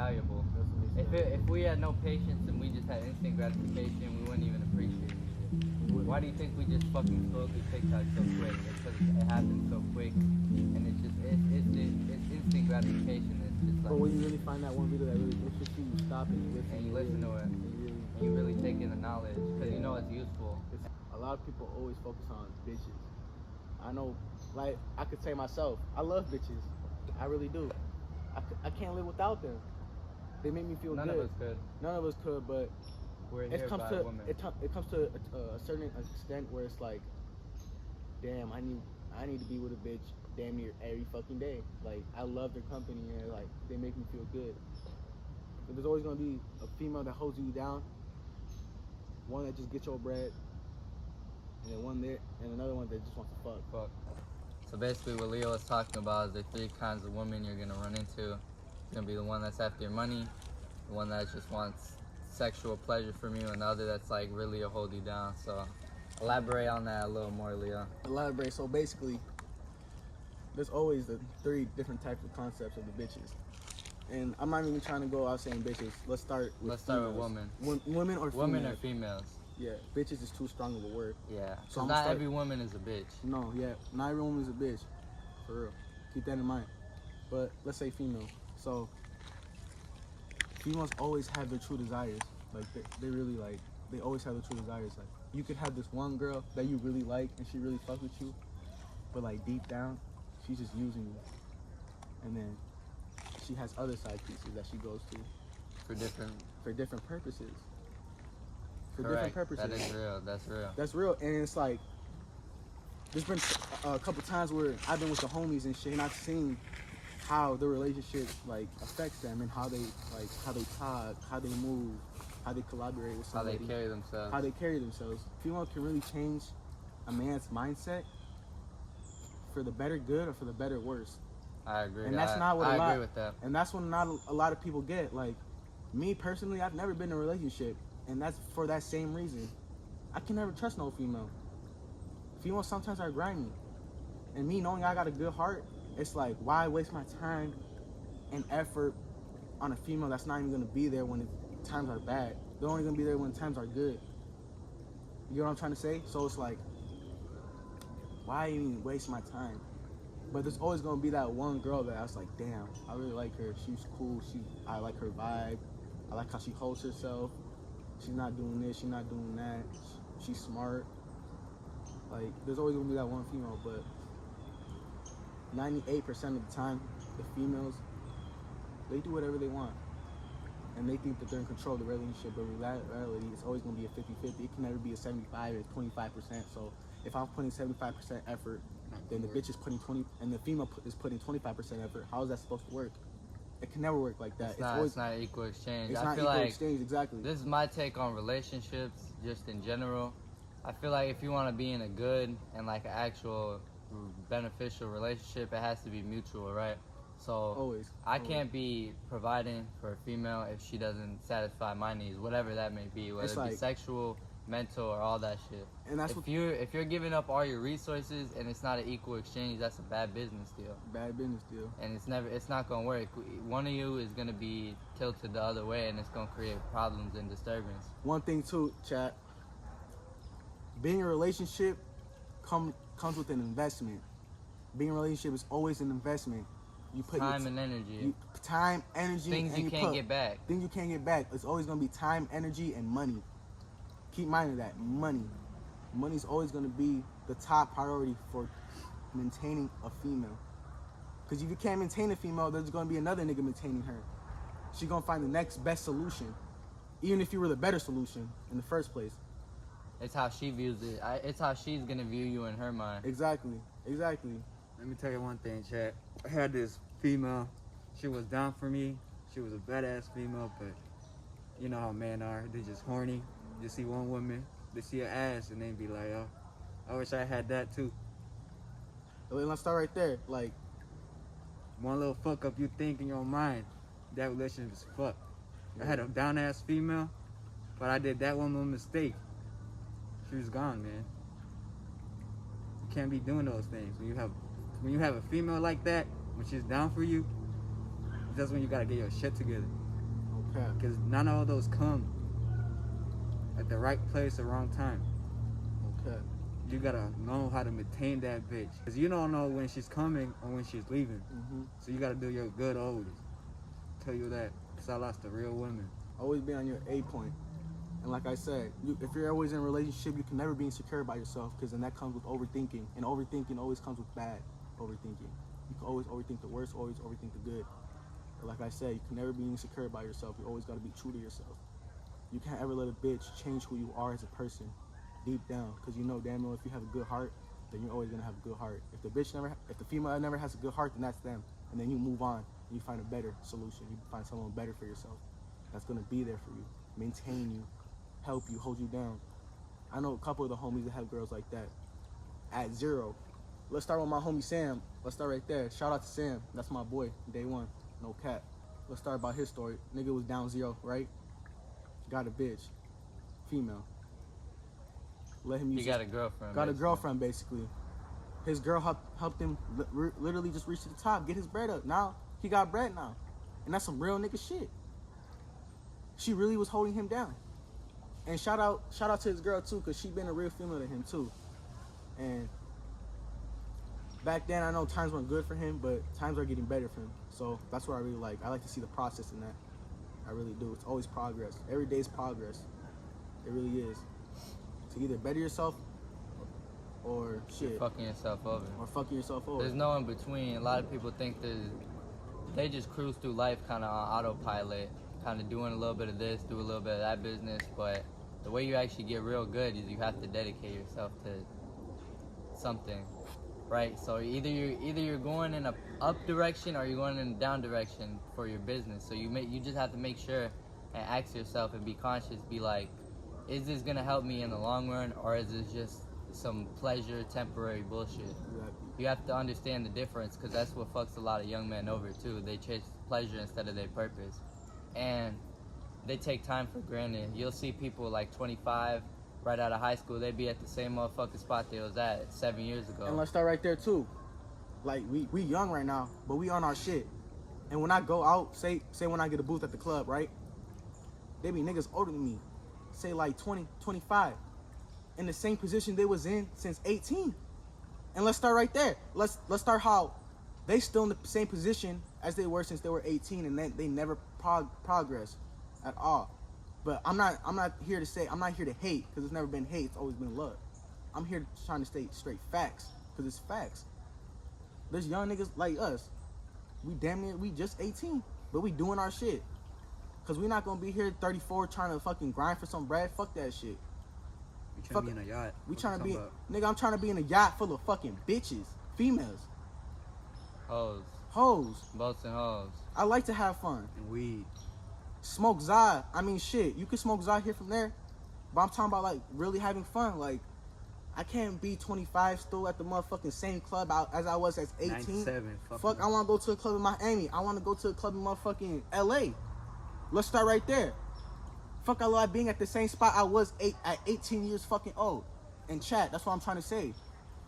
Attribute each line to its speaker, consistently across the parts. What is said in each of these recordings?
Speaker 1: valuable.
Speaker 2: That's what makes it
Speaker 1: If we had no patience and we just had instant gratification, we wouldn't even appreciate it. Why do you think we just fucking scroll through TikTok so quick? It's because it happens so quick, and it's instant gratification. It's just like.
Speaker 2: But when you really find that one video that really interests you, you stop and you listen.
Speaker 1: And you listen to it, and you really take in the knowledge because you know it's useful.
Speaker 2: A lot of people always focus on bitches. I know, like, I could say myself, I love bitches. I really do. I can't live without them. They make me feel
Speaker 1: None
Speaker 2: good.
Speaker 1: of us could.
Speaker 2: None of us could, but
Speaker 1: We're
Speaker 2: it
Speaker 1: here
Speaker 2: comes
Speaker 1: by
Speaker 2: to
Speaker 1: women.
Speaker 2: it comes to a certain extent where it's like, damn, I need to be with a bitch damn near every fucking day. Like, I love their company and like they make me feel good. But there's always gonna be a female that holds you down, one that just gets your bread, and then one there, and another one that just wants to fuck.
Speaker 1: So basically what Leo was talking about is the 3 kinds of women you're going to run into. It's going to be the one that's after your money, the one that just wants sexual pleasure from you, and the other that's like really to hold you down. So elaborate on that a little more, Leo.
Speaker 2: Elaborate. So basically, there's always the 3 different types of concepts of the bitches. And I'm not even trying to go out saying bitches. Let's start with
Speaker 1: women.
Speaker 2: Women or females?
Speaker 1: Women or females.
Speaker 2: Yeah, bitches is too strong of a word.
Speaker 1: Yeah,
Speaker 2: so
Speaker 1: not every woman is a bitch.
Speaker 2: No, yeah, not every woman is a bitch. For real. Keep that in mind. But let's say female. So, females always have their true desires. Like, they really, like, they always have their true desires. Like, you could have this one girl that you really like and she really fuck with you, but, like, deep down, she's just using you. And then she has other side pieces that she goes to.
Speaker 1: For different
Speaker 2: purposes.
Speaker 1: Correct. That is real.
Speaker 2: That's real. And it's like, there's been a couple times where I've been with the homies and shit, and I've seen how the relationship like affects them and how they talk, how they move, how they collaborate with somebody,
Speaker 1: how they carry themselves.
Speaker 2: Female can really change a man's mindset for the better good or for the better worse.
Speaker 1: I agree.
Speaker 2: And that's not what
Speaker 1: I agree with that.
Speaker 2: And that's what not a lot of people get. Like, me personally, I've never been in a relationship. And that's for that same reason. I can never trust no female. Females sometimes are grimy. And me knowing I got a good heart, it's like, why waste my time and effort on a female that's not even gonna be there when times are bad? They're only gonna be there when times are good. You know what I'm trying to say? So it's like, why even waste my time? But there's always gonna be that one girl that I was like, damn, I really like her. She's cool. I like her vibe. I like how she holds herself. She's not doing this, she's not doing that. She's smart. Like, there's always gonna be that one female, but 98% of the time, the females, they do whatever they want. And they think that they're in control of the relationship, but in reality, it's always gonna be a 50-50. It can never be a 75 or 25%. So if I'm putting 75% effort, then the bitch is putting 20, and the female is putting 25% effort. How is that supposed to work? It can never work like that.
Speaker 1: It's not an equal exchange.
Speaker 2: It's
Speaker 1: I
Speaker 2: not
Speaker 1: feel
Speaker 2: equal
Speaker 1: like
Speaker 2: exchange, exactly.
Speaker 1: This is my take on relationships, just in general. I feel like if you want to be in a good and like an actual beneficial relationship, it has to be mutual, right? So
Speaker 2: always.
Speaker 1: I can't be providing for a female if she doesn't satisfy my needs, whatever that may be, whether it be sexual, mental, or all that shit.
Speaker 2: And that's
Speaker 1: if you're giving up all your resources and it's not an equal exchange, that's a bad business deal. And it's not gonna work. One of you is gonna be tilted the other way, and it's gonna create problems and disturbance.
Speaker 2: One thing too, chat. Being in a relationship comes with an investment. Being in a relationship is always an investment. You put
Speaker 1: time and energy.
Speaker 2: Time, energy,
Speaker 1: things you can't get back.
Speaker 2: Things you can't get back. It's always gonna be time, energy, and money. Keep mind of that. Money. Money's always gonna be the top priority for maintaining a female. Because if you can't maintain a female, there's gonna be another nigga maintaining her. She's gonna find the next best solution, even if you were the better solution in the first place.
Speaker 1: It's how she views it. It's how she's gonna view you in her mind.
Speaker 2: Exactly.
Speaker 3: Let me tell you one thing, chat. I had this female. She was down for me. She was a badass female, but you know how men are. They just horny. You see one woman, they see her ass, and they be like, oh, I wish I had that too.
Speaker 2: Let's start right there. Like,
Speaker 3: one little fuck up you think in your mind, that relationship is fucked. I had a down ass female, but I did that one little mistake. She was gone, man. You can't be doing those things. When you have a female like that, when she's down for you, that's when you gotta get your shit together.
Speaker 2: Okay.
Speaker 3: Because none of those come at the right place or wrong time.
Speaker 2: Okay.
Speaker 3: You gotta know how to maintain that bitch. Because you don't know when she's coming or when she's leaving.
Speaker 2: Mm-hmm.
Speaker 3: So you gotta do your good always. Tell you that. Because I lost a real woman.
Speaker 2: Always be on your A point. And like I said, if you're always in a relationship, you can never be insecure about yourself, because then that comes with overthinking. And overthinking always comes with bad overthinking. You can always overthink the worst, always overthink the good. But like I said, you can never be insecure about yourself. You always got to be true to yourself. You can't ever let a bitch change who you are as a person deep down, because you know damn well if you have a good heart, then you're always going to have a good heart. If the female never has a good heart, then that's them. And then you move on and you find a better solution. You find someone better for yourself that's going to be there for you, maintain you, help you, hold you down. I know a couple of the homies that have girls like that at 0. Let's start with my homie Sam. Let's start right there. Shout out to Sam. That's my boy, day one. No cap. Let's start about his story. Nigga was down 0, right? Got a bitch. Female. Let him use
Speaker 1: He got a girlfriend.
Speaker 2: Got a
Speaker 1: basically.
Speaker 2: girlfriend, basically. His girl helped him literally just reach to the top, get his bread up. Now, he got bread now. And that's some real nigga shit. She really was holding him down. And shout out to his girl, too, because she been a real female to him, too. And back then, I know times weren't good for him, but times are getting better for him. So that's what I really like. I like to see the process in that. I really do. It's always progress. Every day is progress. It really is. To either better yourself or shit.
Speaker 1: You're fucking yourself over.
Speaker 2: Or fucking yourself over.
Speaker 1: There's no in between. A lot of people think they just cruise through life kind of on autopilot, kind of doing a little bit of this, do a little bit of that business. But the way you actually get real good is you have to dedicate yourself to something, right? So either you're going in a up direction or you're going in a down direction for your business. So you just have to make sure and ask yourself and be conscious. Be like, is this gonna help me in the long run, or is this just some pleasure, temporary bullshit?
Speaker 2: Exactly.
Speaker 1: You have to understand the difference, because that's what fucks a lot of young men over too. They chase pleasure instead of their purpose, and they take time for granted. You'll see people like 25, right out of high school, they be at the same motherfucking spot they was at 7 years ago.
Speaker 2: And let's start right there too. Like we young right now, but we on our shit. And when I go out, say when I get a booth at the club, right? They be niggas older than me. Say like 20, 25. In the same position they was in since 18. And let's start right there. Let's start how they still in the same position as they were since they were 18, and they never progress at all. But I'm not here to hate, because it's never been hate, it's always been love. I'm here trying to state straight facts, because it's facts. There's young niggas like us. We just 18, but we doing our shit. Because we not going to be here 34 trying to fucking grind for some bread. Fuck that shit.
Speaker 3: You trying to be in a yacht.
Speaker 2: We
Speaker 3: What
Speaker 2: trying
Speaker 3: you
Speaker 2: to be,
Speaker 3: talking
Speaker 2: nigga, I'm trying to be in a yacht full of fucking bitches, females, hoes.
Speaker 1: Boats and hoes.
Speaker 2: I like to have fun.
Speaker 3: about? And weed.
Speaker 2: Smoke Zod. I mean, shit, you can smoke Zod here from there, but I'm talking about like really having fun. Like, I can't be 25 still at the motherfucking same club as I was as 18.
Speaker 3: 97.
Speaker 2: Fuck, I want to go to a club in Miami. I want to go to a club in motherfucking LA. Let's start right there. Fuck, I like being at the same spot I was at 18 years fucking old. And chat, that's what I'm trying to say.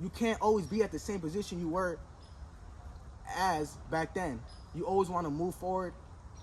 Speaker 2: You can't always be at the same position you were as back then. You always want to move forward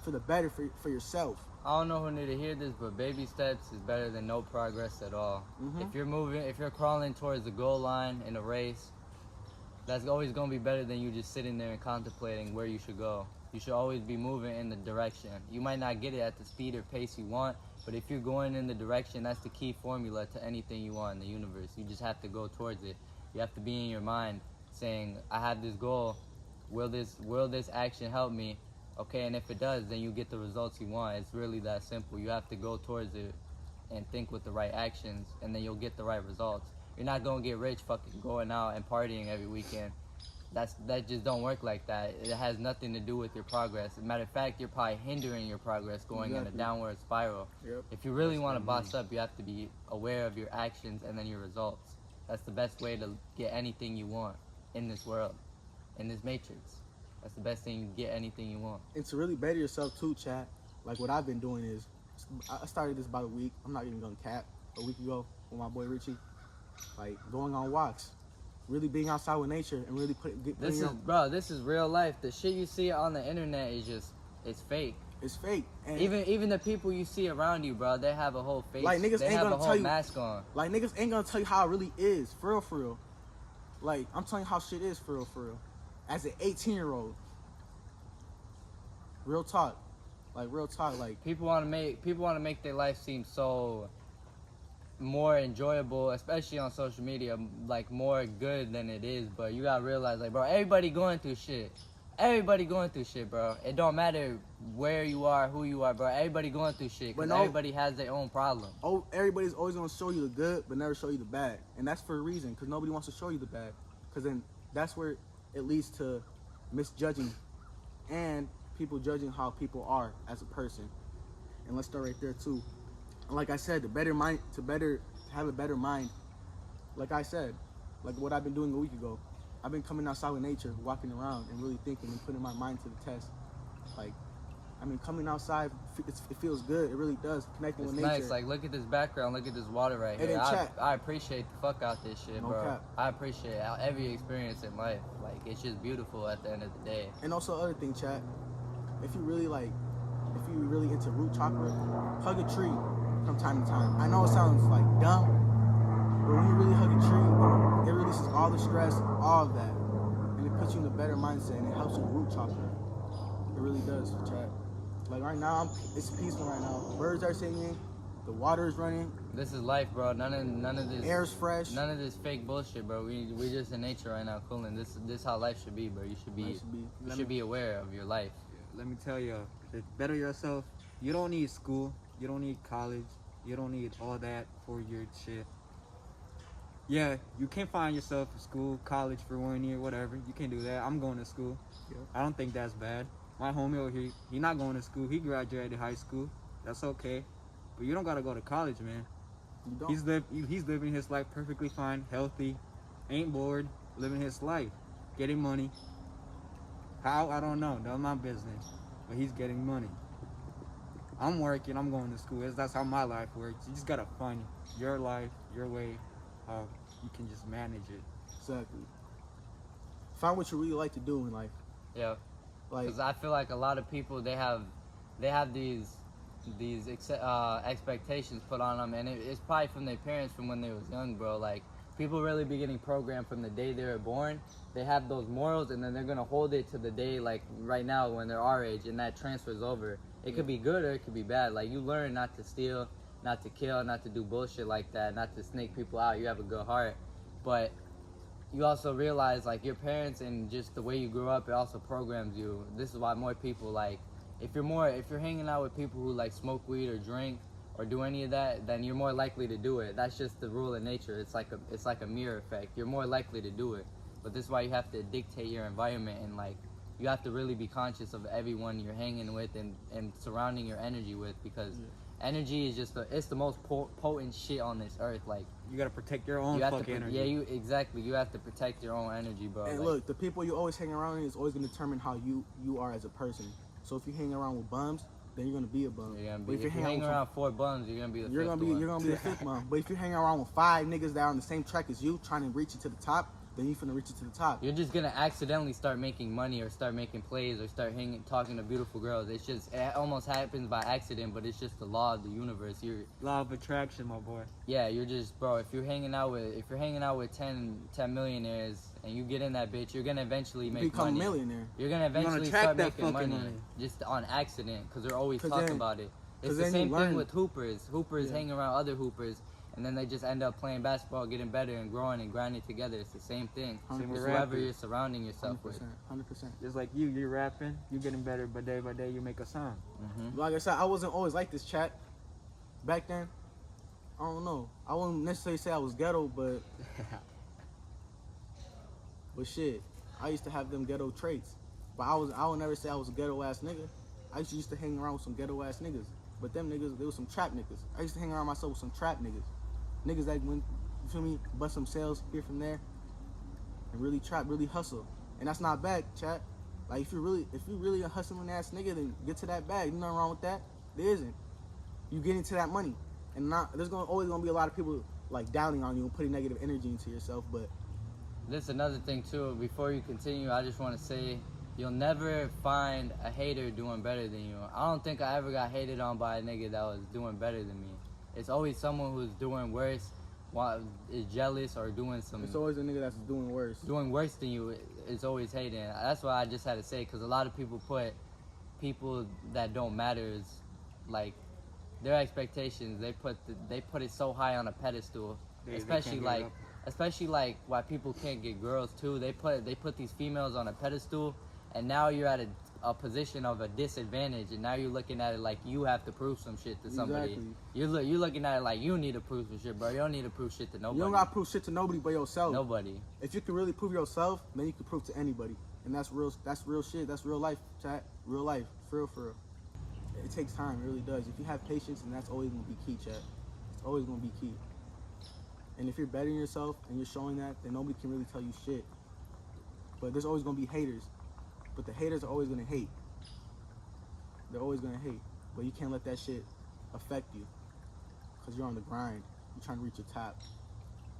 Speaker 2: for the better for yourself.
Speaker 1: I don't know who need to hear this, but baby steps is better than no progress at all.
Speaker 2: Mhm.
Speaker 1: If you're crawling towards the goal line in a race, that's always going to be better than you just sitting there and contemplating where you should go. You should always be moving in the direction. You might not get it at the speed or pace you want, but if you're going in the direction, that's the key formula to anything you want in the universe. You just have to go towards it. You have to be in your mind saying, I have this goal. Will this action help me? Okay, and if it does, then you get the results you want. It's really that simple. You have to go towards it and think with the right actions, and then you'll get the right results. You're not gonna get rich fucking going out and partying every weekend. That just don't work like that. It has nothing to do with your progress. As a matter of fact, you're probably hindering your progress, going in a
Speaker 2: Exactly.
Speaker 1: downward spiral.
Speaker 2: Yep.
Speaker 1: If you really
Speaker 3: That's
Speaker 1: want to
Speaker 3: what I
Speaker 1: boss up, you have to be aware of your actions and then your results. That's the best way to get anything you want in this world, in this matrix. That's the best thing you can get anything you want.
Speaker 2: And to really better yourself too, chat. Like what I've been doing is, I started this about a week. I'm not even gonna cap. A week ago with my boy Richie, like going on walks, really being outside with nature, and really putting
Speaker 1: This is real life. The shit you see on the internet is fake.
Speaker 2: It's fake. And
Speaker 1: Even the people you see around you, bro, they have a whole face.
Speaker 2: Like, niggas
Speaker 1: they
Speaker 2: ain't
Speaker 1: have
Speaker 2: gonna
Speaker 1: a
Speaker 2: tell
Speaker 1: whole
Speaker 2: you-
Speaker 1: mask on.
Speaker 2: like, niggas ain't gonna tell you how it really is, for real, for real. Like, I'm telling you how shit is, for real, for real. As an 18-year-old. Real talk. Like, real talk. Like,
Speaker 1: People want to make their life seem so more enjoyable, especially on social media, like more good than it is. But you gotta realize, like, bro, everybody going through shit. Everybody going through shit, bro. It don't matter where you are, who you are, bro. Everybody going through shit.
Speaker 2: But
Speaker 1: Cause
Speaker 2: no-
Speaker 1: everybody has their own problem.
Speaker 2: oh, everybody's always gonna show you the good, but never show you the bad. And that's for a reason, because nobody wants to show you the bad. Because then that's where it leads to misjudging and people judging how people are as a person. And let's start right there too. And like I said, to have a better mind. Like I said, like what I've been doing a week ago. I've been coming outside with nature, walking around and really thinking and putting my mind to the test. Like, I mean, coming outside, it feels good. It really does. Connecting
Speaker 1: It's
Speaker 2: with nature.
Speaker 1: nice. Like, look at this background. Look at this water right
Speaker 2: And
Speaker 1: here.
Speaker 2: then chat.
Speaker 1: I appreciate the fuck out this shit,
Speaker 2: No
Speaker 1: bro.
Speaker 2: cap.
Speaker 1: I appreciate every experience in life. Like, it's just beautiful at the end of the day.
Speaker 2: And also other thing, chat. If you really into root chakra, hug a tree from time to time. I know it sounds like dumb, but when you really hug a tree, it releases all the stress, all of that, and it puts you in a better mindset and it helps your root chakra. It really does, chat. Like right now, it's peaceful right now. Birds are singing, the water is running,
Speaker 1: This is life, bro. None of this.
Speaker 2: air's fresh.
Speaker 1: None of this fake bullshit, bro. We just in nature right now, cooling. This how life should be, bro. You should be
Speaker 2: Life should be-
Speaker 1: you should be aware of your life.
Speaker 3: Let me tell you, to better yourself, you don't need school, you don't need college, you don't need all that for your shit. Yeah, you can find yourself a school, college for 1 year, whatever. You can do that. I'm going to school.
Speaker 2: Yeah.
Speaker 3: I don't think that's bad. My homie over here, he not going to school. He graduated high school. That's okay. But you don't gotta go to college, man.
Speaker 2: You don't.
Speaker 3: He's living his life perfectly fine, healthy, ain't bored, living his life, getting money. How? I don't know. That's my business. But he's getting money. I'm working. I'm going to school. That's how my life works. You just gotta find your life, your way, how you can just manage it.
Speaker 2: Exactly. Find what you really like to do in life.
Speaker 1: Yeah.
Speaker 2: Like,
Speaker 1: Because I feel like a lot of people they have these expectations put on them, and it's probably from their parents from when they was young, bro. Like, people really be getting programmed from the day they were born. They have those morals, and then they're gonna hold it to the day, like right now when they're our age, and that transfers over. It could be good or it could be bad. Like, you learn not to steal, not to kill, not to do bullshit like that, not to snake people out. You have a good heart, but you also realize, like, your parents and just the way you grew up, it also programs you. This is why more people, like, if you're hanging out with people who like smoke weed or drink or do any of that, then you're more likely to do it. That's just the rule of nature. It's like a mirror effect. You're more likely to do it. But this is why you have to dictate your environment, and like you have to really be conscious of everyone you're hanging with and surrounding your energy with, because energy is just it's the most potent shit on this earth. Like,
Speaker 3: You gotta protect your own
Speaker 1: you have
Speaker 3: fucking
Speaker 1: to,
Speaker 3: energy.
Speaker 1: yeah, you have to protect your own energy, bro.
Speaker 2: and
Speaker 1: Like,
Speaker 2: look, the people you always hang around with is always going to determine how you are as a person. So if you hang around with bums, then you're going to be a bum.
Speaker 1: you're gonna
Speaker 2: But
Speaker 1: be, if you hang around 4 bums, you're gonna be the
Speaker 2: you're
Speaker 1: fifth
Speaker 2: gonna be
Speaker 1: one.
Speaker 2: you're gonna be the fifth bum. But if you hang around with 5 niggas that are on the same track as you, trying to reach you to the top, then you finna reach it to the top.
Speaker 1: You're just gonna accidentally start making money or start making plays or start talking to beautiful girls. It's just, it almost happens by accident, but it's just the law of the universe.
Speaker 3: Law of attraction, my boy.
Speaker 1: You're just, bro. If you're hanging out with 10 millionaires and you get in that bitch, you're gonna eventually
Speaker 2: You
Speaker 1: make
Speaker 2: become
Speaker 1: money.
Speaker 2: a millionaire.
Speaker 1: You're gonna eventually
Speaker 3: attract
Speaker 1: start
Speaker 3: that
Speaker 1: making
Speaker 3: fucking
Speaker 1: money,
Speaker 3: money.
Speaker 1: just on accident, because they're always
Speaker 2: 'Cause
Speaker 1: talking
Speaker 2: then-
Speaker 1: about it. It's
Speaker 2: 'cause
Speaker 1: the
Speaker 2: then
Speaker 1: same
Speaker 2: you
Speaker 1: thing
Speaker 2: learn.
Speaker 1: with hoopers. Hoopers
Speaker 2: Yeah.
Speaker 1: hang around other hoopers, and then they just end up playing basketball, getting better and growing and grinding together. It's the same thing.
Speaker 2: 100%.
Speaker 1: It's whoever you're surrounding yourself with.
Speaker 2: 100%.
Speaker 3: Just like you're rapping, you're getting better, but day by day you make a song.
Speaker 1: Hmm.
Speaker 2: Like I said, I wasn't always like this, chat. Back then, I don't know. I wouldn't necessarily say I was ghetto, but shit, I used to have them ghetto traits. But I would never say I was a ghetto ass nigga. I used to hang around with some ghetto ass niggas. But them niggas, they was some trap niggas. I used to hang around myself with some trap niggas. Niggas that went, you feel me, bust some sales here from there, and really trap, really hustle. And that's not bad, chat. Like, if you really a hustling ass nigga, then get to that bag. There's nothing wrong with that. There isn't. You get into that money, and there's always gonna be a lot of people like doubting on you and putting negative energy into yourself. But
Speaker 1: This is another thing too. Before you continue, I just want to say, you'll never find a hater doing better than you. I don't think I ever got hated on by a nigga that was doing better than me. It's always someone who's doing worse, is jealous, or doing some.
Speaker 2: It's always a nigga that's doing worse.
Speaker 1: Doing worse than you is always hating. That's why I just had to say, because a lot of people put people that don't matter as, like, their expectations. They put it so high on a pedestal,
Speaker 3: They
Speaker 1: especially
Speaker 3: can't get
Speaker 1: like.
Speaker 3: up.
Speaker 1: Especially like why people can't get girls too. They put these females on a pedestal, and now you're at a position of a disadvantage, and now you're looking at it like you have to prove some shit to somebody.
Speaker 2: Exactly.
Speaker 1: You're looking at it like you need to prove some shit, bro. You don't need to prove shit to nobody.
Speaker 2: You don't gotta prove shit to nobody but yourself.
Speaker 1: Nobody.
Speaker 2: If you can really prove yourself, then you can prove to anybody. And that's real shit. That's real life, chat. Real life. For real. It takes time, it really does. If you have patience, and that's always gonna be key, chat. It's always gonna be key. And if you're bettering yourself and you're showing that, then nobody can really tell you shit. But there's always gonna be haters. But the haters are always gonna hate. They're always gonna hate. But you can't let that shit affect you. Because you're on the grind. You're trying to reach your top.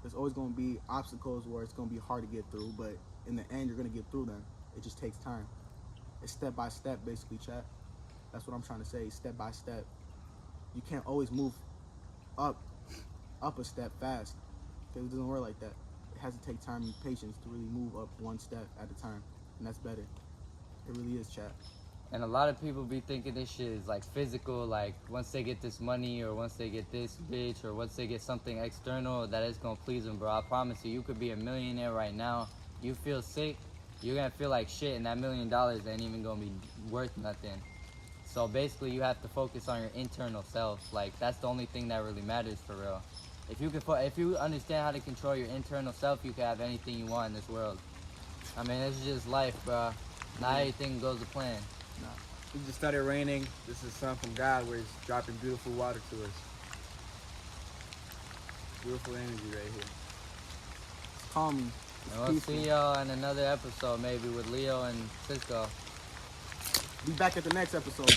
Speaker 2: There's always gonna be obstacles where it's gonna be hard to get through, but in the end you're gonna get through them. It just takes time. It's step by step, basically, chat. That's what I'm trying to say, step by step. You can't always move up a step fast. Because it doesn't work like that. It has to take time and patience to really move up one step at a time. And that's better. It really is, chat.
Speaker 1: And a lot of people be thinking this shit is like physical, like once they get this money or once they get this bitch or once they get something external that is gonna please them, bro. I promise you could be a millionaire right now. You feel sick, you're gonna feel like shit, and that $1 million ain't even gonna be worth nothing. So basically you have to focus on your internal self. Like that's the only thing that really matters for real. If you understand how to control your internal self, you can have anything you want in this world. I mean, it's just life, bro. Not everything goes to plan.
Speaker 3: It just started raining. This is sun from God where it's dropping beautiful water to us. Beautiful energy right here.
Speaker 2: It's calming. It's
Speaker 1: And we'll
Speaker 2: peaceful.
Speaker 1: see y'all in another episode, maybe with Leo and Cisco.
Speaker 2: Be back at the next episode.